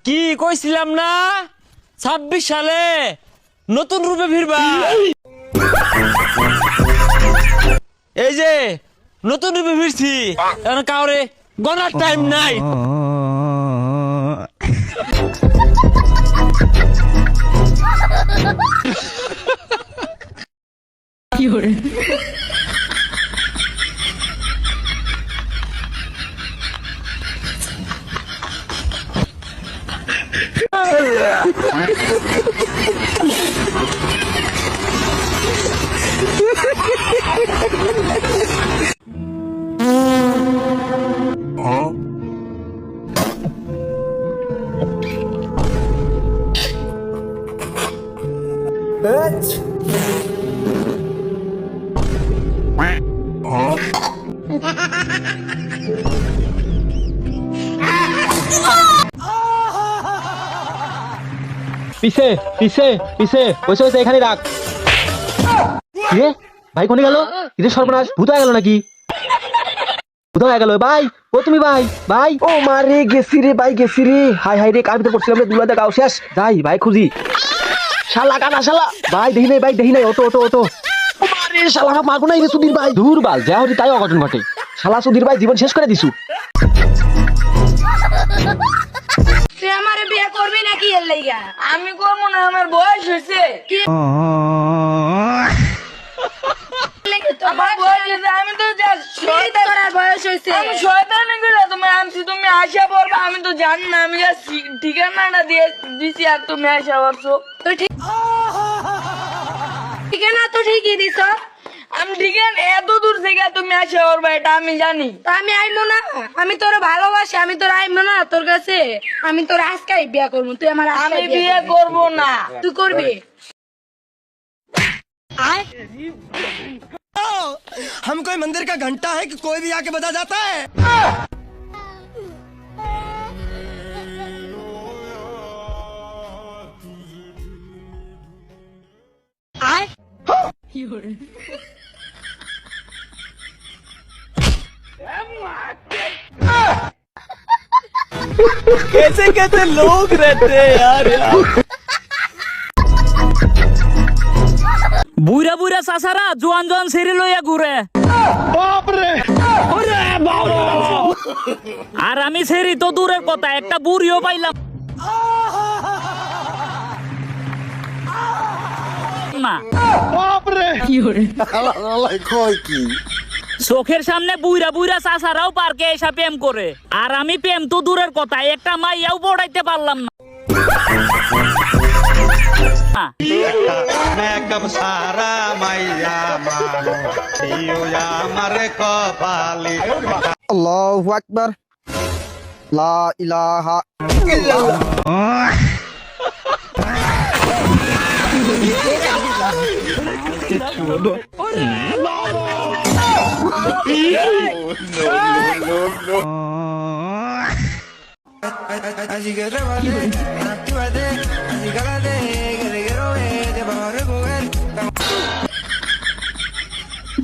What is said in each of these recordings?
কি কইছিলাম না 26 সালে নতুন রূপে ফিরবা। এই যে নতুন রূপে ফিরছি, এখন কাউরে গনার টাইম নাই। কি হরে পিছে পিছে পিছে বসে বসে এখানে রাখ। রে ভাই কোনে গেল? এটা সর্বনাশ, ভূত হয়ে গেল নাকি? ভূত হয়ে গেল ভাই। ও তুমি ভাই, ভাই ও মারে গেছি রে ভাই, গেছি রে। হাই হাই রে, কার ভিতরে পড়ছিলাম রে, দুলা দেখাও শেষ। যাই ভাই খুঁজি। শালা কাটা শালা ভাই, দেখি নাই ভাই, দেখি নাই। Auto auto auto. ও মারে শালা মারবো নাই রে সুধীর ভাই। দূর বাল, যা হচ্ছে তাই অঘটন ঘটে। শালা সুধীর ভাই জীবন শেষ করে দিছু। তুই আমারে বিয়ে করবি নাকি এর লাইগা? আমি করবো না, আমার বয়স হয়েছে। আমার বয়স হয়েছে, আমি তো বয়স হয়েছে। আমি শয়তানি করে তুমি আনছি, তুমি আশা পড়বা। আমি তো জানি না, আমি ঠিকানাটা দিয়ে দিছি আর তুমি আশা করছো। ঠিকানা তো ঠিকই দিছ। আমি ঠিকানা এত দূর থেকে তুমি আশা করবা, এটা আমি জানি। আমি আইমো না, আমি তোর ভালোবাসি, আমি তোর আইমো না তোর কাছে। আমি তোর আজকাই বিয়ে করবো, তুই আমার। আমি বিয়ে করবো না, তুই করবি। हम कोई मंदिर का घंटा है कि कोई भी आके बजा जाता है। कैसे कैसे लोग रहते हैं यार। বুইরা বুইরা চাচারা জোয়ান জোয়ান ছেড়ে লইয়া ঘুরে। আর আমি ছেড়ি তো দূরের কথা, একটা বুড়িও পাইলাম না। চোখের সামনে বুইরা বুইরা চাচারাও পার্কে এসে প্রেম করে, আর আমি প্রেম তো দূরের কথা, একটা মাইয়াও পড়াইতে পারলাম না। अल्लाहु अकबर, ला इलाहा इल्लल्लाह।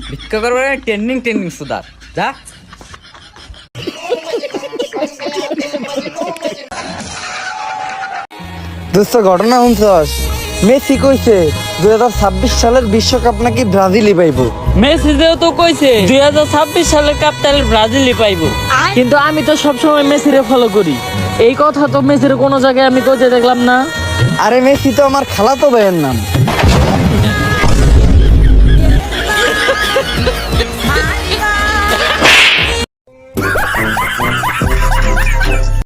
ভিক্ষা করবে ট্রেনিং ট্রেনিং সুদার যা। দোস্ত ঘটনা শুনছস? মেসি কইছে 2026 সালের বিশ্বকাপ নাকি ব্রাজিলই পাইবো। মেসি যেহেতু কইছে 2026 সালের কাপ তাহলে ব্রাজিলই পাইবো, কিন্তু আমি তো সবসময় মেসিরে ফলো করি। এই কথা তো মেসির কোনো জায়গায় আমি কইতে দেখলাম না। আরে মেসি তো আমার খালাতো ভাইয়ের নাম।